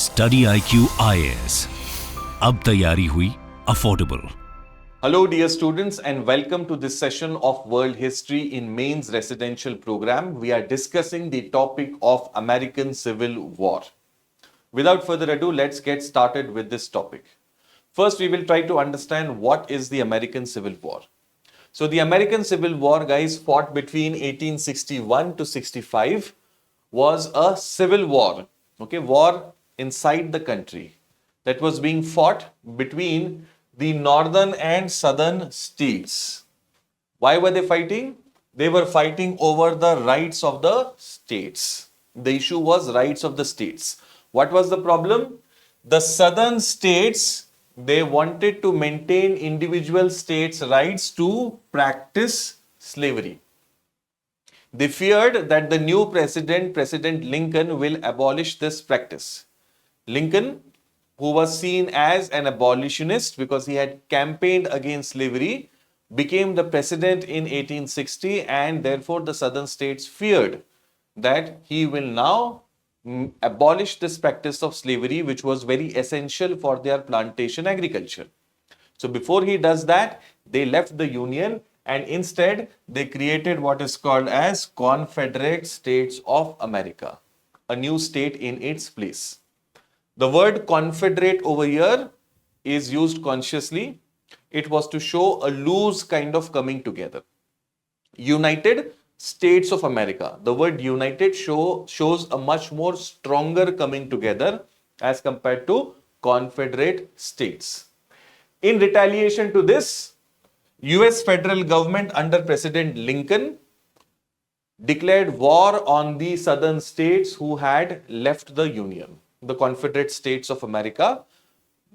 StudyIQ IAS. अब तैयारी हुई affordable. Hello dear students and welcome to this session of World History in Mains Residential Program. We are discussing the topic of American Civil War. Without further ado, let's get started with this topic. First, we will try to understand what is the American Civil War. So the American Civil War, guys, fought between 1861 to 65, was a civil war, okay, war inside the country that was being fought between the northern and southern states. Why were they fighting? They were fighting over the rights of the states. The issue was rights of the states. What was the problem? The southern states, they wanted to maintain individual states' rights to practice slavery. They feared that the new president, President Lincoln, will abolish this practice. Lincoln, who was seen as an abolitionist because he had campaigned against slavery, became the president in 1860, and therefore the southern states feared that he will now abolish this practice of slavery, which was very essential for their plantation agriculture. So before he does that, they left the Union and instead they created what is called as Confederate States of America, a new state in its place. The word Confederate over here is used consciously. It was to show a loose kind of coming together. United States of America. The word United shows a much more stronger coming together as compared to Confederate States. In retaliation to this, US federal government under President Lincoln declared war on the southern states who had left the Union, the Confederate States of America.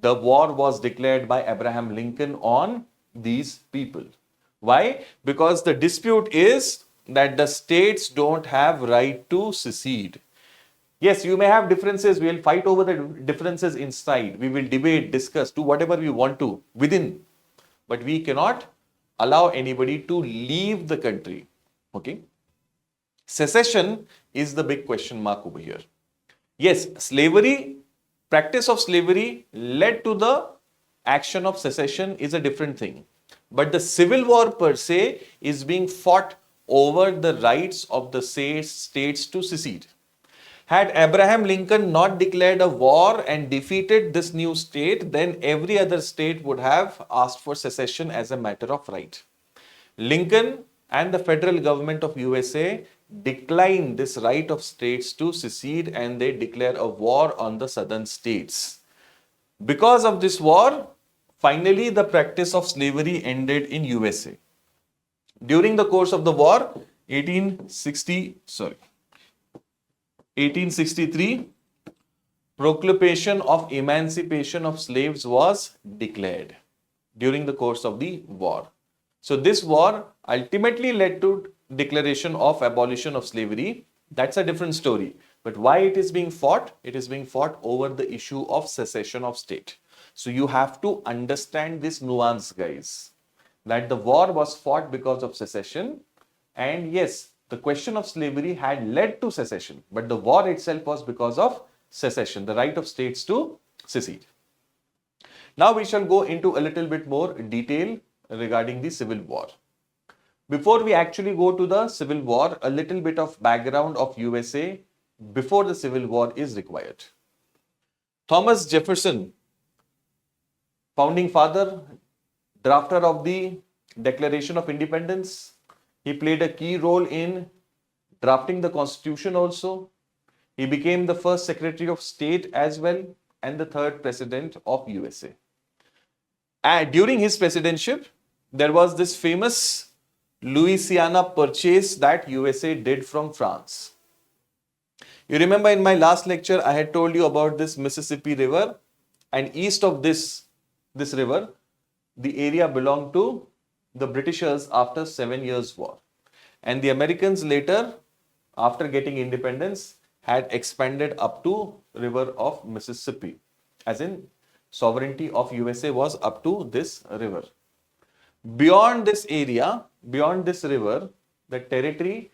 The war was declared by Abraham Lincoln on these people. Why? Because the dispute is that the states don't have right to secede. Yes, you may have differences. We will fight over the differences inside. We will debate, discuss, do whatever we want to within. But we cannot allow anybody to leave the country. Okay? Secession is the big question mark over here. Yes, slavery, practice of slavery led to the action of secession is a different thing. But the civil war per se is being fought over the rights of the states to secede. Had Abraham Lincoln not declared a war and defeated this new state, then every other state would have asked for secession as a matter of right. Lincoln and the federal government of USA decline this right of states to secede and they declare a war on the southern states. Because of this war, finally the practice of slavery ended in USA. During the course of the war, 1863, proclamation of emancipation of slaves was declared during the course of the war. So this war ultimately led to declaration of abolition of slavery. That's a different story. But why it is being fought? It is being fought over the issue of secession of state. So you have to understand this nuance, guys, that the war was fought because of secession. And yes, the question of slavery had led to secession, but the war itself was because of secession, the right of states to secede. Now we shall go into a little bit more detail regarding the Civil War. Before we actually go to the Civil War, a little bit of background of USA before the Civil War is required. Thomas Jefferson, founding father, drafter of the Declaration of Independence, he played a key role in drafting the Constitution also. He became the first Secretary of State as well and the third President of USA. And during his presidency, there was this famous Louisiana Purchase that USA did from France. You remember in my last lecture, I had told you about this Mississippi River, and east of this river, the area belonged to the Britishers after 7 Years' War. And the Americans later, after getting independence, had expanded up to river of Mississippi. As in, sovereignty of USA was up to this river. Beyond this area, beyond this river, the territory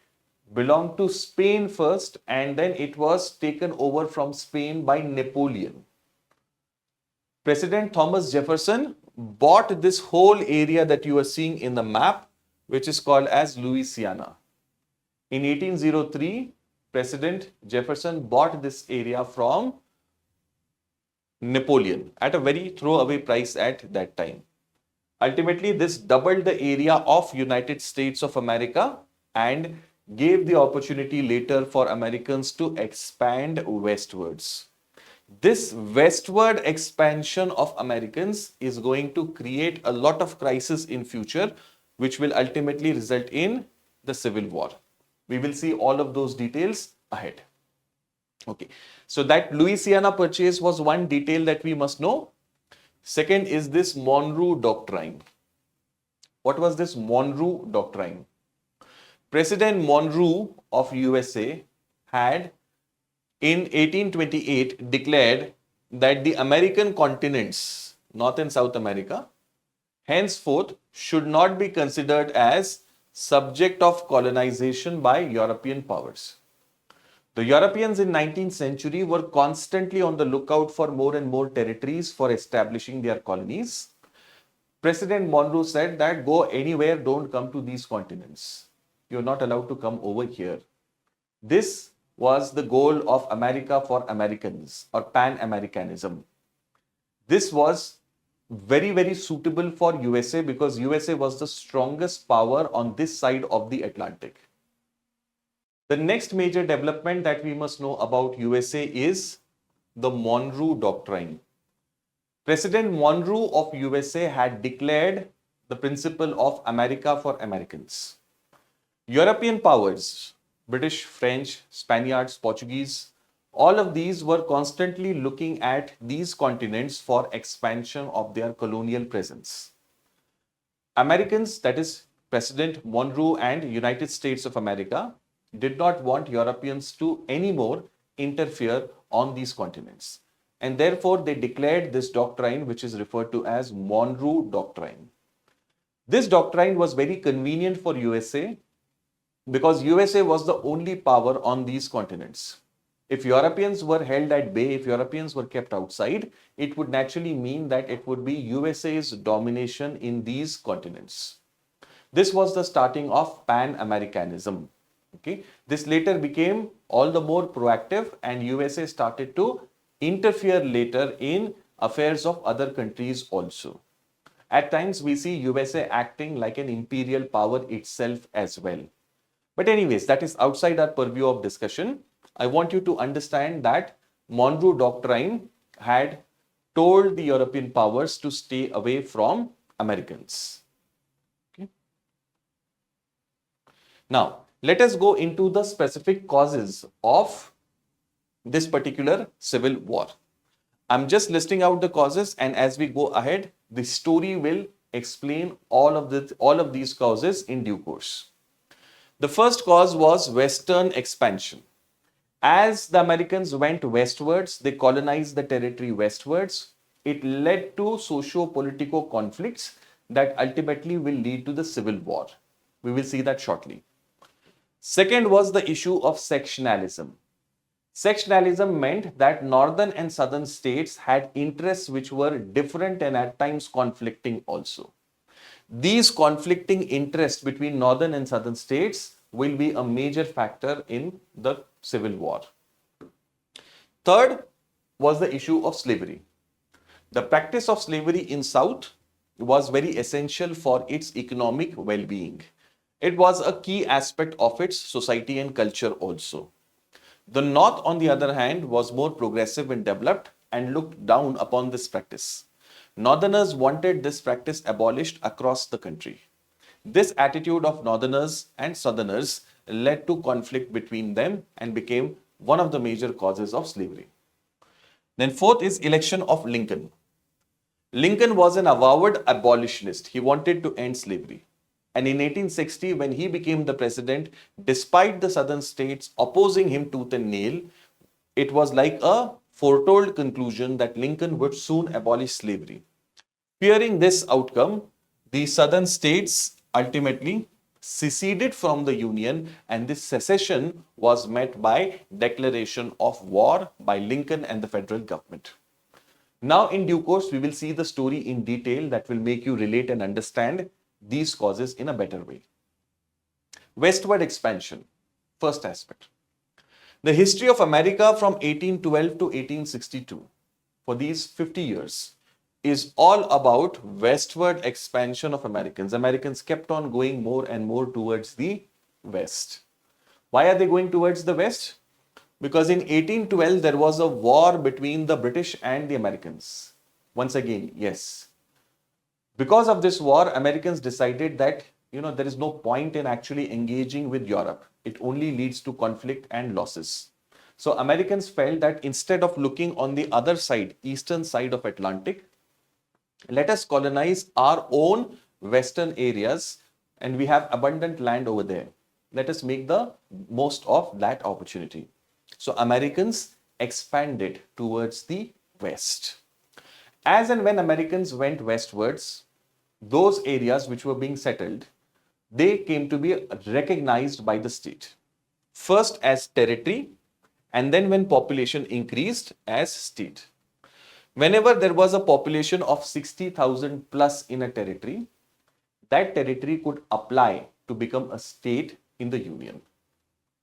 belonged to Spain first, and then it was taken over from Spain by Napoleon. President Thomas Jefferson bought this whole area that you are seeing in the map, which is called as Louisiana. In 1803, President Jefferson bought this area from Napoleon at a very throwaway price at that time. Ultimately, this doubled the area of United States of America and gave the opportunity later for Americans to expand westwards. This westward expansion of Americans is going to create a lot of crisis in future, which will ultimately result in the Civil War. We will see all of those details ahead. Okay, so that Louisiana purchase was one detail that we must know. Second is this Monroe Doctrine. What was this Monroe Doctrine? President Monroe of USA had in 1828 declared that the American continents, North and South America, henceforth should not be considered as subject of colonization by European powers. The Europeans in 19th century were constantly on the lookout for more and more territories for establishing their colonies. President Monroe said that go anywhere, don't come to these continents. You're not allowed to come over here. This was the goal of America for Americans or Pan-Americanism. This was very, very suitable for USA because USA was the strongest power on this side of the Atlantic. The next major development that we must know about USA is the Monroe Doctrine. President Monroe of USA had declared the principle of America for Americans. European powers, British, French, Spaniards, Portuguese, all of these were constantly looking at these continents for expansion of their colonial presence. Americans, that is President Monroe and United States of America, did not want Europeans to anymore interfere on these continents. And therefore, they declared this doctrine, which is referred to as Monroe Doctrine. This doctrine was very convenient for USA because USA was the only power on these continents. If Europeans were held at bay, if Europeans were kept outside, it would naturally mean that it would be USA's domination in these continents. This was the starting of Pan-Americanism. Okay. This later became all the more proactive and USA started to interfere later in affairs of other countries also. At times we see USA acting like an imperial power itself as well. But anyways, that is outside our purview of discussion. I want you to understand that Monroe Doctrine had told the European powers to stay away from Americans. Okay. Now, let us go into the specific causes of this particular civil war. I'm just listing out the causes, and as we go ahead, the story will explain all of these causes in due course. The first cause was Western expansion. As the Americans went westwards, they colonized the territory westwards. It led to socio-political conflicts that ultimately will lead to the Civil War. We will see that shortly. Second was the issue of sectionalism. Sectionalism meant that northern and southern states had interests which were different and at times conflicting also. These conflicting interests between northern and southern states will be a major factor in the Civil War. Third was the issue of slavery. The practice of slavery in South was very essential for its economic well-being. It was a key aspect of its society and culture also. The North, on the other hand, was more progressive and developed and looked down upon this practice. Northerners wanted this practice abolished across the country. This attitude of Northerners and Southerners led to conflict between them and became one of the major causes of slavery. Then fourth is election of Lincoln. Lincoln was an avowed abolitionist. He wanted to end slavery. And in 1860, when he became the president, despite the southern states opposing him tooth and nail, it was like a foretold conclusion that Lincoln would soon abolish slavery. Fearing this outcome, the southern states ultimately seceded from the Union, and this secession was met by declaration of war by Lincoln and the federal government. Now, in due course, we will see the story in detail that will make you relate and understand these causes in a better way. Westward expansion, first aspect. The history of America from 1812 to 1862, for these 50 years, is all about westward expansion of Americans. Americans kept on going more and more towards the west. Why are they going towards the west? Because in 1812, there was a war between the British and the Americans. Once again, yes. Because of this war, Americans decided that, there is no point in actually engaging with Europe. It only leads to conflict and losses. So Americans felt that instead of looking on the other side, eastern side of Atlantic, let us colonize our own western areas, and we have abundant land over there. Let us make the most of that opportunity. So Americans expanded towards the west. As and when Americans went westwards, those areas which were being settled, they came to be recognized by the state. First as territory, and then when population increased, as state. Whenever there was a population of 60,000 plus in a territory, that territory could apply to become a state in the Union.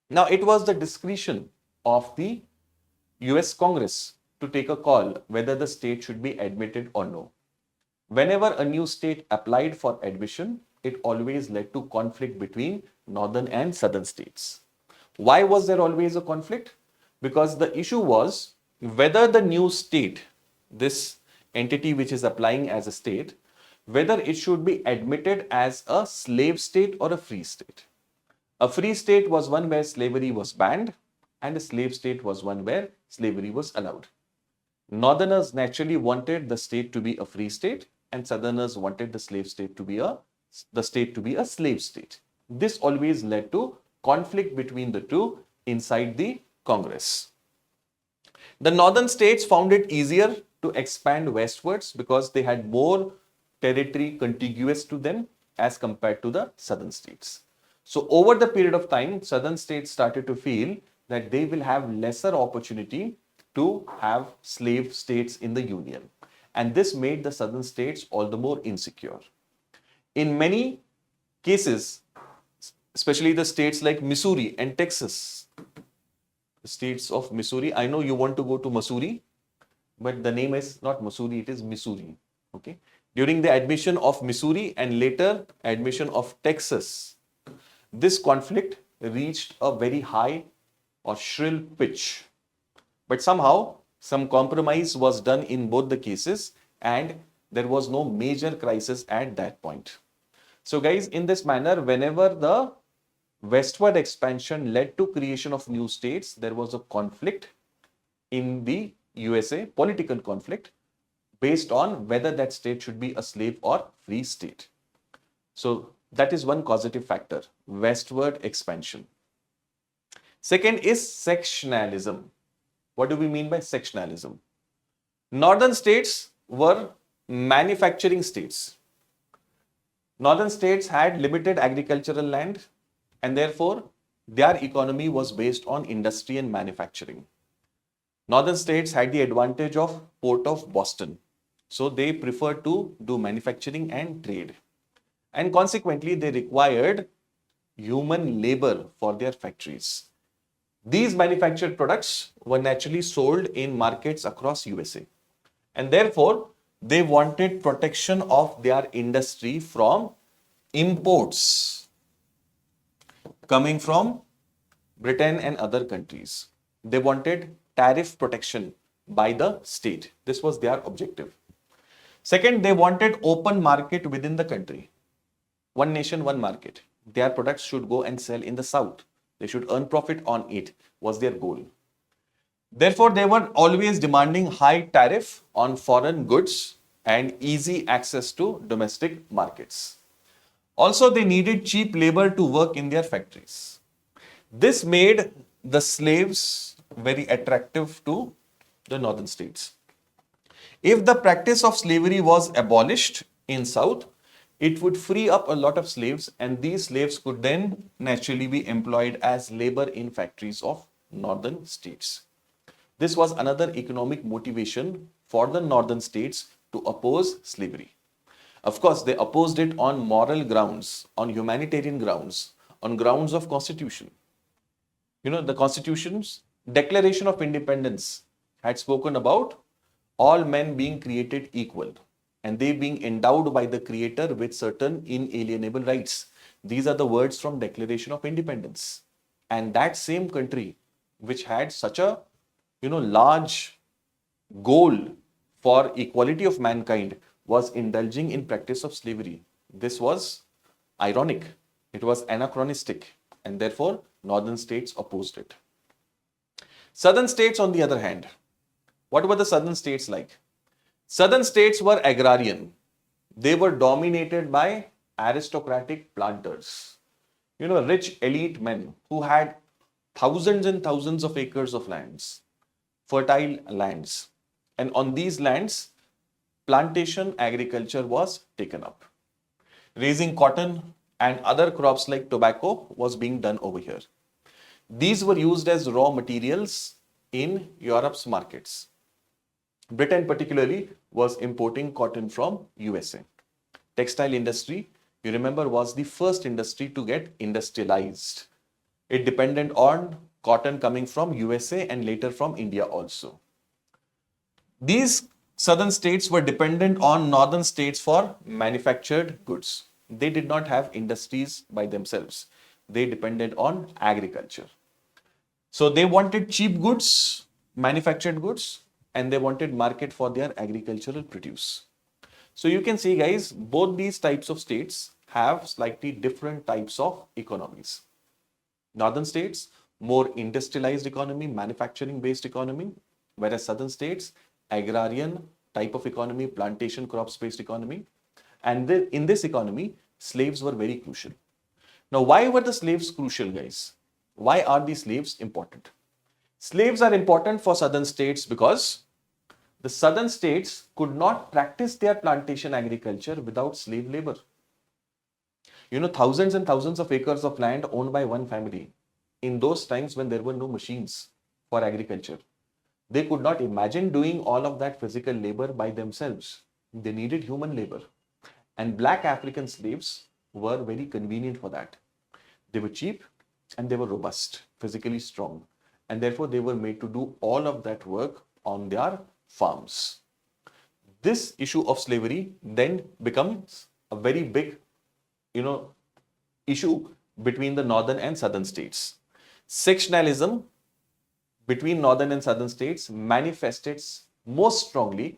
Now, it was the discretion of the US Congress to take a call whether the state should be admitted or no. Whenever a new state applied for admission, it always led to conflict between northern and southern states. Why was there always a conflict? Because the issue was whether the new state, this entity which is applying as a state, whether it should be admitted as a slave state or a free state. A free state was one where slavery was banned, and a slave state was one where slavery was allowed. Northerners naturally wanted the state to be a free state, and Southerners wanted the slave state to be a slave state. This always led to conflict between the two inside the Congress. The northern states found it easier to expand westwards because they had more territory contiguous to them as compared to the southern states. So over the period of time, southern states started to feel that they will have lesser opportunity to have slave states in the Union. And this made the southern states all the more insecure. In many cases, especially the states like Missouri and Texas, the states of Missouri, I know you want to go to Missouri, but the name is not Missouri, it is Missouri. Okay. During the admission of Missouri and later admission of Texas, this conflict reached a very high or shrill pitch. But somehow, some compromise was done in both the cases, and there was no major crisis at that point. So guys, in this manner, whenever the westward expansion led to creation of new states, there was a conflict in the USA, political conflict, based on whether that state should be a slave or free state. So that is one causative factor, westward expansion. Second is sectionalism. What do we mean by sectionalism? Northern states were manufacturing states. Northern states had limited agricultural land, and therefore their economy was based on industry and manufacturing. Northern states had the advantage of Port of Boston, so they preferred to do manufacturing and trade. And consequently, they required human labor for their factories. These manufactured products were naturally sold in markets across USA. And therefore, they wanted protection of their industry from imports coming from Britain and other countries. They wanted tariff protection by the state. This was their objective. Second, they wanted open market within the country. One nation, one market. Their products should go and sell in the south. They should earn profit on it, was their goal. Therefore, they were always demanding high tariff on foreign goods and easy access to domestic markets. Also, they needed cheap labor to work in their factories. This made the slaves very attractive to the northern states. If the practice of slavery was abolished in South, It would free up a lot of slaves, and these slaves could then naturally be employed as labor in factories of northern states. This was another economic motivation for the northern states to oppose slavery. Of course, they opposed it on moral grounds, on humanitarian grounds, on grounds of constitution. The Constitution's Declaration of Independence had spoken about all men being created equal and they being endowed by the Creator with certain inalienable rights. These are the words from Declaration of Independence. And that same country, which had such a large goal for equality of mankind, was indulging in practice of slavery. This was ironic. It was anachronistic, and therefore northern states opposed it. Southern states, on the other hand, what were the southern states like? Southern states were agrarian. They were dominated by aristocratic planters, rich elite men who had thousands and thousands of acres of lands, fertile lands. And on these lands, plantation agriculture was taken up. Raising cotton and other crops like tobacco was being done over here. These were used as raw materials in Europe's markets. Britain particularly was importing cotton from USA. Textile industry, you remember, was the first industry to get industrialized. It depended on cotton coming from USA and later from India also. These southern states were dependent on northern states for manufactured goods. They did not have industries by themselves. They depended on agriculture. So they wanted cheap goods, manufactured goods, and they wanted market for their agricultural produce. So you can see, guys, both these types of states have slightly different types of economies. Northern states, more industrialized economy, manufacturing based economy, whereas southern states, agrarian type of economy, plantation crops based economy. And in this economy, slaves were very crucial. Now, why were the slaves crucial, guys? Why are these slaves important? Slaves are important for southern states because the southern states could not practice their plantation agriculture without slave labor. Thousands and thousands of acres of land owned by one family in those times when there were no machines for agriculture. They could not imagine doing all of that physical labor by themselves. They needed human labor. And black African slaves were very convenient for that. They were cheap and they were robust, physically strong. And therefore, they were made to do all of that work on their farms. This issue of slavery then becomes a very big, issue between the northern and southern states. Sectionalism between northern and southern states manifested most strongly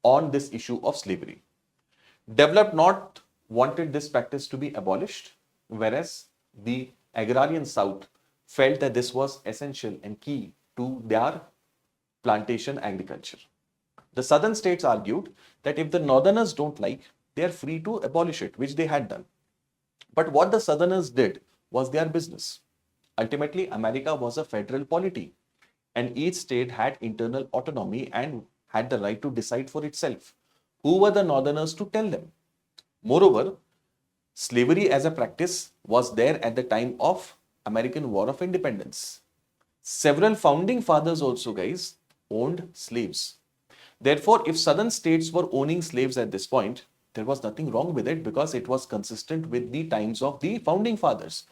on this issue of slavery. Developed North wanted this practice to be abolished, whereas the agrarian South felt that this was essential and key to their plantation agriculture. The southern states argued that if the northerners don't like, they are free to abolish it, which they had done. But what the southerners did was their business. Ultimately, America was a federal polity, and each state had internal autonomy and had the right to decide for itself. Who were the northerners to tell them? Moreover, slavery as a practice was there at the time of American War of Independence. Several founding fathers also, guys, owned slaves. Therefore, if southern states were owning slaves at this point, there was nothing wrong with it because it was consistent with the times of the founding fathers.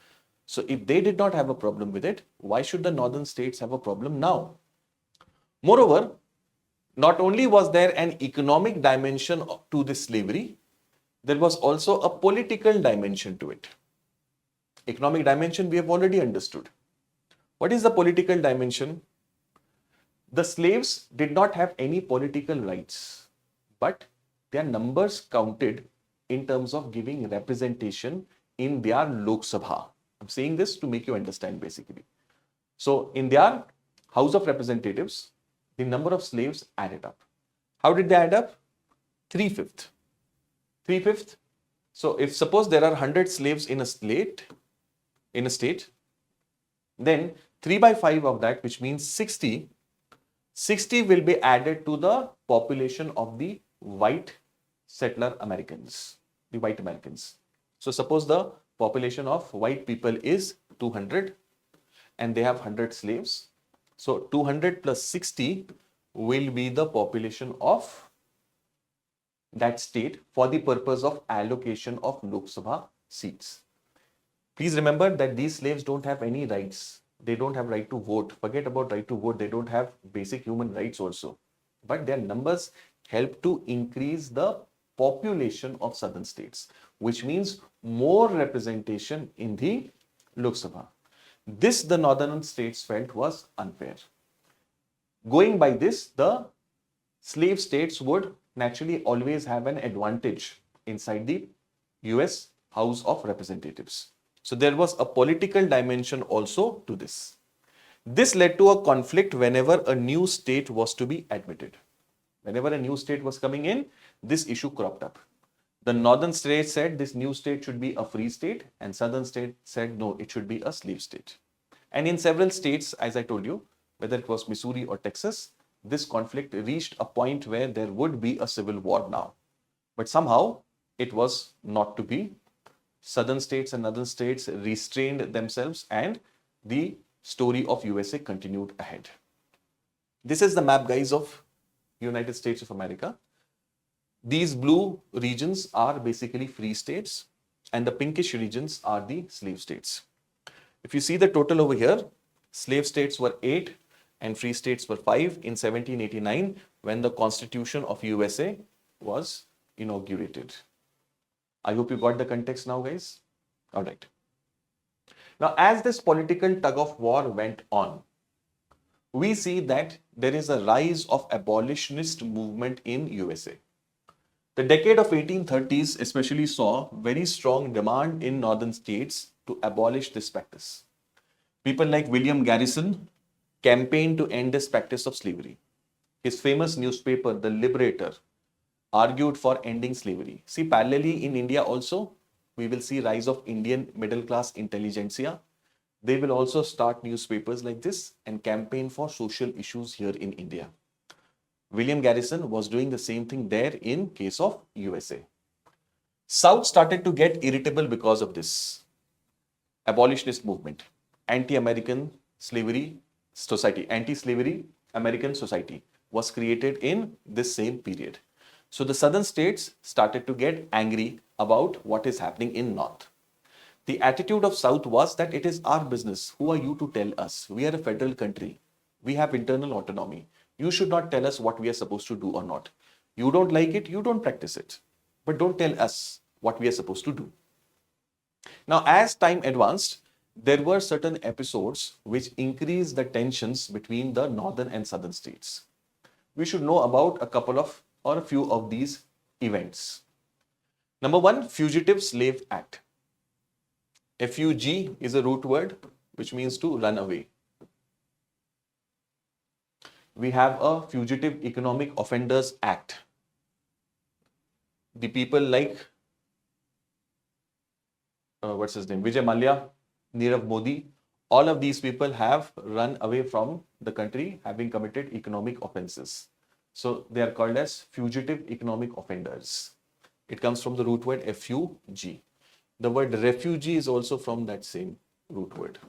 So if they did not have a problem with it, why should the northern states have a problem now? Moreover, not only was there an economic dimension to this slavery, there was also a political dimension to it. Economic dimension we have already understood. What is the political dimension? The slaves did not have any political rights, but their numbers counted in terms of giving representation in their Lok Sabha. I'm saying this to make you understand basically. So in their House of Representatives, the number of slaves added up. How did they add up? 3/5. 3/5. So if suppose there are 100 slaves in a state, then 3/5 of that, which means 60 will be added to the population of the white settler Americans. the white Americans. So suppose the population of white people is 200 and they have 100 slaves. So 200 plus 60 will be the population of that state for the purpose of allocation of Lok Sabha seats. Please remember that these slaves don't have any rights. They don't have right to vote. Forget about right to vote. They don't have basic human rights also. But their numbers help to increase the population of southern states, which means more representation in the Lok Sabha. This the northern states felt was unfair. Going by this, the slave states would naturally always have an advantage inside the US House of Representatives. So there was a political dimension also to this. This led to a conflict whenever a new state was to be admitted. Whenever a new state was coming in, this issue cropped up. The northern state said this new state should be a free state, and southern state said no, it should be a slave state. And in several states, as I told you, whether it was Missouri or Texas, this conflict reached a point where there would be a civil war now. But somehow it was not to be. Southern states and northern states restrained themselves and the story of USA continued ahead. This is the map, guys, of United States of America. These blue regions are basically free states and the pinkish regions are the slave states. If you see the total over here, slave states were 8 and free states were 5 in 1789 when the Constitution of USA was inaugurated. I hope you got the context now, guys. All right. Now, as this political tug of war went on, we see that there is a rise of abolitionist movement in USA. The decade of 1830s especially saw very strong demand in northern states to abolish this practice. People like William Garrison campaigned to end this practice of slavery. His famous newspaper, The Liberator, argued for ending slavery. See, parallelly in India also, we will see rise of Indian middle class intelligentsia. They will also start newspapers like this and campaign for social issues here in India. William Garrison was doing the same thing there in case of USA. South started to get irritable because of this abolitionist movement. Anti-American slavery society, anti-slavery American society was created in this same period. So the southern states started to get angry about what is happening in north. The attitude of south was that it is our business. Who are you to tell us? We are a federal country. We have internal autonomy. You should not tell us what we are supposed to do or not. You don't like it, you don't practice it. But don't tell us what we are supposed to do. Now, as time advanced, there were certain episodes which increased the tensions between the northern and southern states. We should know about a couple of or a few of these events. Number one, Fugitive Slave Act. FUG is a root word which means to run away. We have a Fugitive Economic Offenders Act. The people like, what's his name, Vijay Mallya, Nirav Modi, all of these people have run away from the country having committed economic offenses. So they are called as Fugitive Economic Offenders. It comes from the root word FUG. The word refugee is also from that same root word.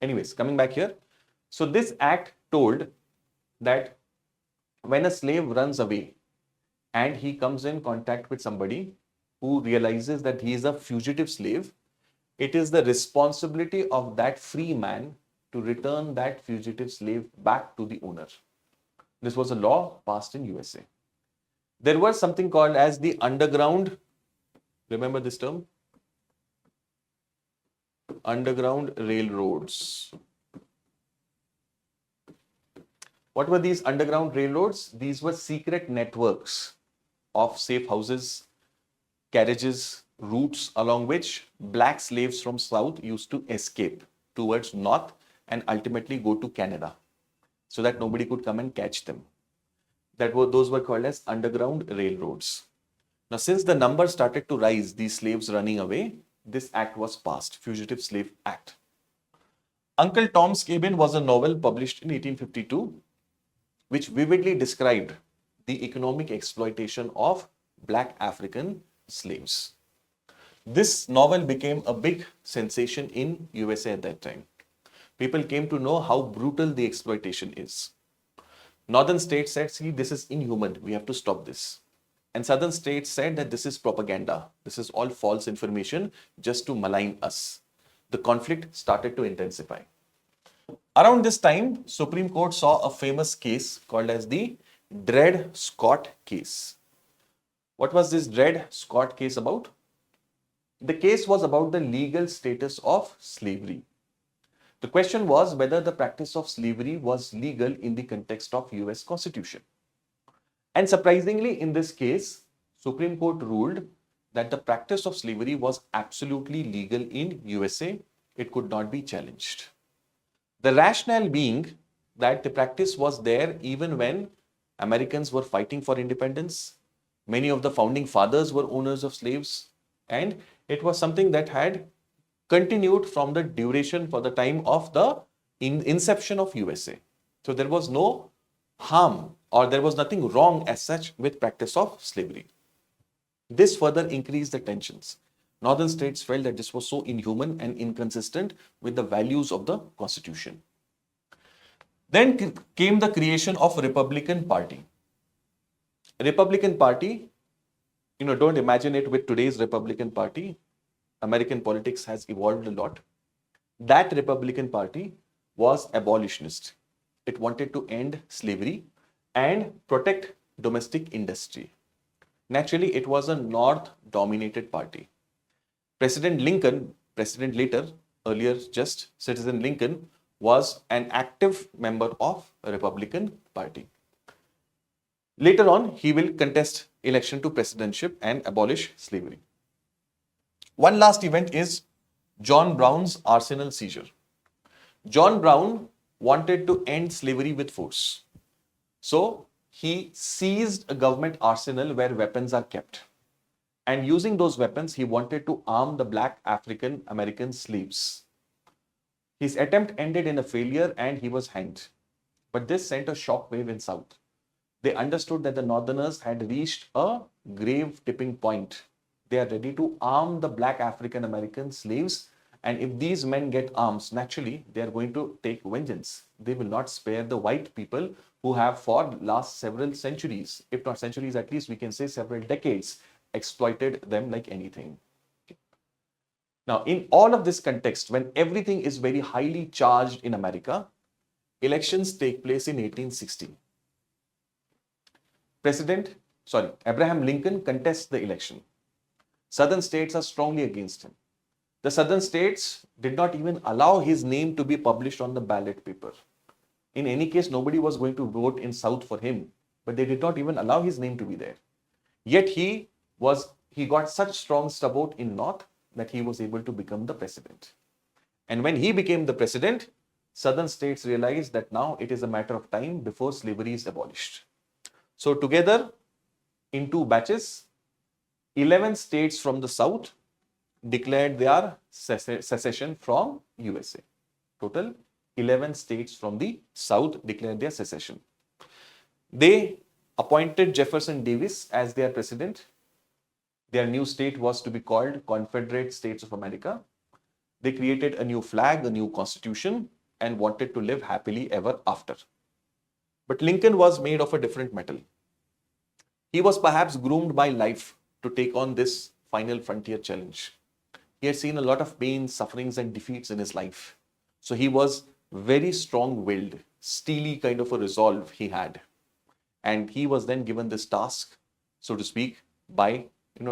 Anyways, coming back here. So this act told that when a slave runs away and he comes in contact with somebody who realizes that he is a fugitive slave, it is the responsibility of that free man to return that fugitive slave back to the owner. This was a law passed in USA. There was something called as the underground, remember this term? Underground railroads. What were these underground railroads? These were secret networks of safe houses, carriages, routes along which black slaves from south used to escape towards north and ultimately go to Canada so that nobody could come and catch them. Those were called as underground railroads. Now, since the number started to rise, these slaves running away, this act was passed, Fugitive Slave Act. Uncle Tom's Cabin was a novel published in 1852, which vividly described the economic exploitation of black African slaves. This novel became a big sensation in USA at that time. People came to know how brutal the exploitation is. Northern states said, see, this is inhuman. We have to stop this. And southern states said that this is propaganda. This is all false information just to malign us. The conflict started to intensify. Around this time, Supreme Court saw a famous case called as the Dred Scott case. What was this Dred Scott case about? The case was about the legal status of slavery. The question was whether the practice of slavery was legal in the context of US Constitution. And surprisingly, in this case, Supreme Court ruled that the practice of slavery was absolutely legal in USA. It could not be challenged. The rationale being that the practice was there even when Americans were fighting for independence. Many of the founding fathers were owners of slaves, and it was something that had continued from the duration for the time of the inception of USA. So there was no harm or there was nothing wrong as such with practice of slavery. This further increased the tensions. Northern states felt that this was so inhuman and inconsistent with the values of the Constitution. Then came the creation of Republican Party. Republican Party, don't imagine it with today's Republican Party. American politics has evolved a lot. That Republican Party was abolitionist. It wanted to end slavery and protect domestic industry. Naturally, it was a North-dominated party. President Lincoln, president later, earlier just Citizen Lincoln, was an active member of a Republican Party. Later on, he will contest election to presidency and abolish slavery. One last event is John Brown's arsenal seizure. John Brown wanted to end slavery with force. So he seized a government arsenal where weapons are kept. And using those weapons, he wanted to arm the black African American slaves. His attempt ended in a failure and he was hanged. But this sent a shockwave in South. They understood that the Northerners had reached a grave tipping point. They are ready to arm the black African American slaves. And if these men get arms, naturally, they are going to take vengeance. They will not spare the white people who have for last several centuries, if not centuries, at least we can say several decades, exploited them like anything. Now, in all of this context, when everything is very highly charged in America, elections take place in 1860. Abraham Lincoln contests the election. Southern states are strongly against him. The southern states did not even allow his name to be published on the ballot paper. In any case, nobody was going to vote in South for him, but they did not even allow his name to be there. Yet he got such strong support in North that he was able to become the president. And when he became the president, southern states realized that now it is a matter of time before slavery is abolished. So together, in two batches, 11 states from the South declared their secession from USA. Total 11 states from the South declared their secession. They appointed Jefferson Davis as their president. Their new state was to be called Confederate States of America. They created a new flag, a new constitution, and wanted to live happily ever after. But Lincoln was made of a different metal. He was perhaps groomed by life to take on this final frontier challenge. He had seen a lot of pain, sufferings, and defeats in his life. So he was very strong-willed, steely kind of a resolve he had. And he was then given this task, so to speak, by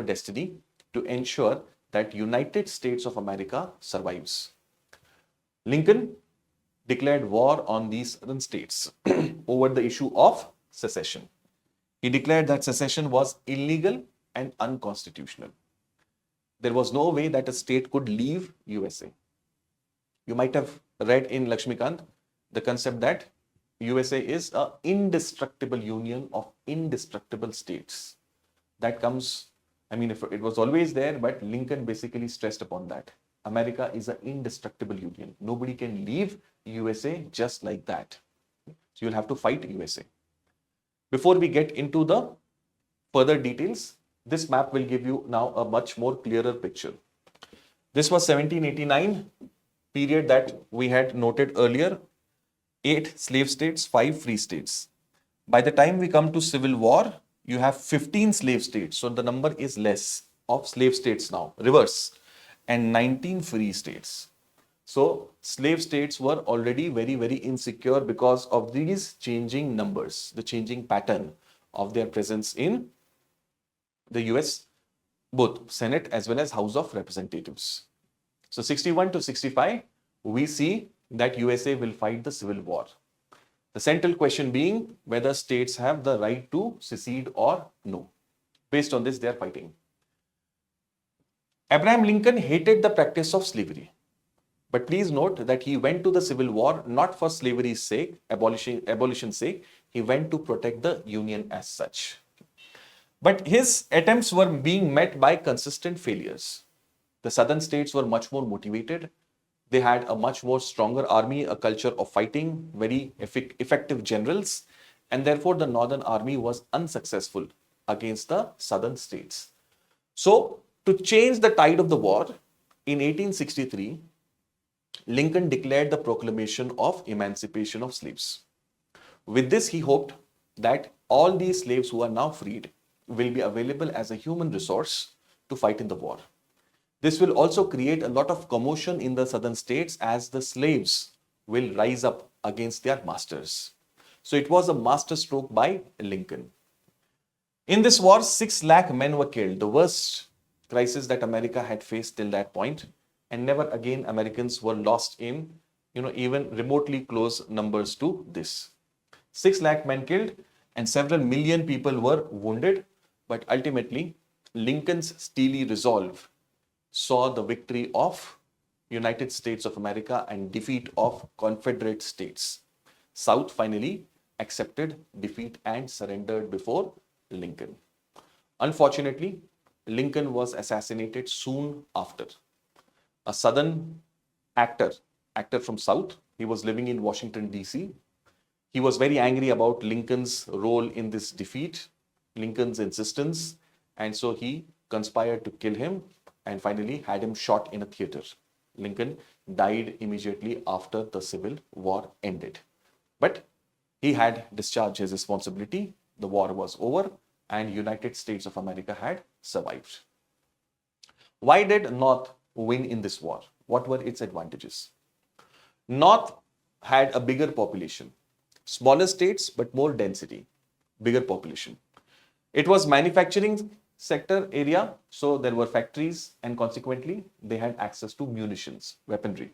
destiny to ensure that United States of America survives. Lincoln declared war on these southern states over the issue of secession. He declared that secession was illegal and unconstitutional. There was no way that a state could leave USA. You might have read in Lakshmikant the concept that USA is an indestructible union of indestructible states. That comes, it was always there, but Lincoln basically stressed upon that. America is an indestructible union. Nobody can leave USA just like that. So you'll have to fight USA. Before we get into the further details, This map will give you now a much more clearer picture. This was 1789 period that we had noted earlier. 8 slave states, 5 free states. By the time we come to Civil War, you have 15 slave states. So the number is less of slave states now, reverse, and 19 free states. So slave states were already very, very insecure because of these changing numbers, the changing pattern of their presence in the US, both Senate as well as House of Representatives. So 61 to 65, we see that USA will fight the Civil War. The central question being whether states have the right to secede or no. Based on this, they are fighting. Abraham Lincoln hated the practice of slavery. But please note that he went to the Civil War not for slavery's sake, abolition's sake. He went to protect the Union as such. But his attempts were being met by consistent failures. The southern states were much more motivated. They had a much more stronger army, a culture of fighting, very effective generals, and therefore the northern army was unsuccessful against the southern states. So, to change the tide of the war, in 1863, Lincoln declared the proclamation of emancipation of slaves. With this, he hoped that all these slaves who are now freed will be available as a human resource to fight in the war. This will also create a lot of commotion in the southern states as the slaves will rise up against their masters. So it was a masterstroke by Lincoln. In this war, 6 lakh men were killed, the worst crisis that America had faced till that point, and never again Americans were lost in, even remotely close numbers to this. 6 lakh men killed and several million people were wounded, but ultimately Lincoln's steely resolve saw the victory of United States of America and defeat of Confederate states. South finally accepted defeat and surrendered before Lincoln. Unfortunately, Lincoln was assassinated soon after. A southern actor from South, he was living in Washington, D.C. He was very angry about Lincoln's role in this defeat, Lincoln's insistence, and so he conspired to kill him and finally had him shot in a theater. Lincoln died immediately after the Civil War ended. But he had discharged his responsibility, the war was over, and United States of America had survived. Why did North win in this war? What were its advantages? North had a bigger population, smaller states but more density, bigger population. It was manufacturing sector area, so there were factories and consequently they had access to munitions, weaponry.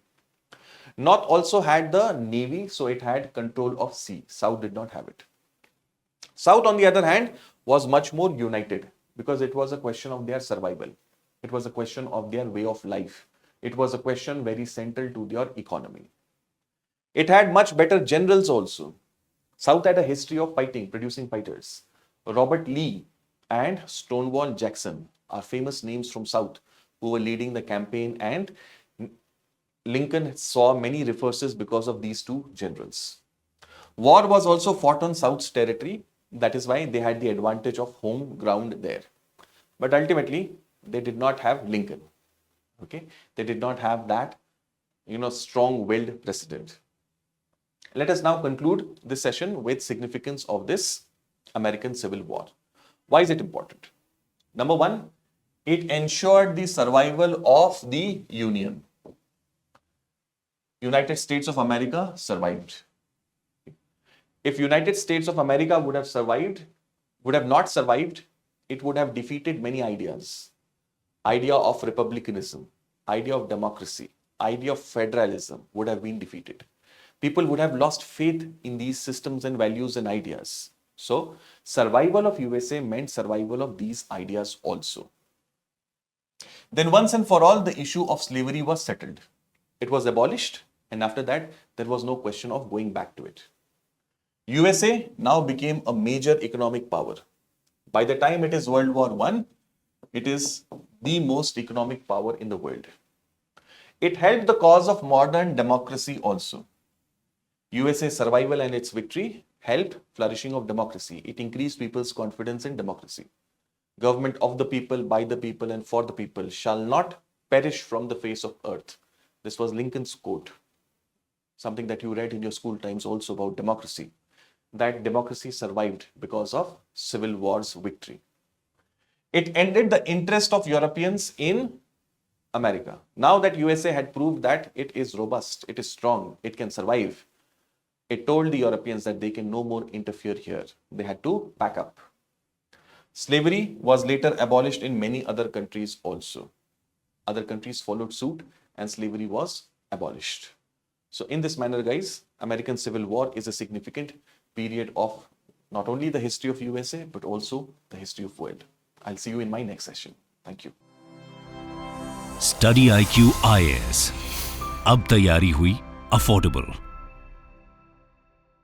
North also had the navy, so it had control of sea. South did not have it. South, on the other hand, was much more united because it was a question of their survival. It was a question of their way of life. It was a question very central to their economy. It had much better generals also. South had a history of fighting, producing fighters. Robert Lee and Stonewall Jackson are famous names from South who were leading the campaign, and Lincoln saw many reverses because of these two generals. War was also fought on South's territory. That is why they had the advantage of home ground there. But ultimately, they did not have Lincoln. Okay, they did not have that, strong-willed president. Let us now conclude this session with significance of this American Civil War. Why is it important? Number one, it ensured the survival of the Union. United States of America survived. If United States of America would have not survived, it would have defeated many ideas. Idea of republicanism, idea of democracy, idea of federalism would have been defeated. People would have lost faith in these systems and values and ideas. So, survival of USA meant survival of these ideas also. Then once and for all, the issue of slavery was settled. It was abolished, and after that, there was no question of going back to it. USA now became a major economic power. By the time it is World War I, it is the most economic power in the world. It helped the cause of modern democracy also. USA's survival and its victory helped flourishing of democracy. It increased people's confidence in democracy. government of the people, by the people, and for the people, shall not perish from the face of earth. This was Lincoln's quote, something that you read in your school times also about democracy. That democracy survived because of Civil War's victory. It ended the interest of Europeans in America. Now that USA had proved that it is robust, it is strong, it can survive, it told the Europeans that they can no more interfere here. They had to pack up. Slavery was later abolished in many other countries also. Other countries followed suit and slavery was abolished. So in this manner, guys, American Civil War is a significant period of not only the history of USA, but also the history of world. I'll see you in my next session. Thank you. StudyIQ IAS. अब तैयारी हुई affordable.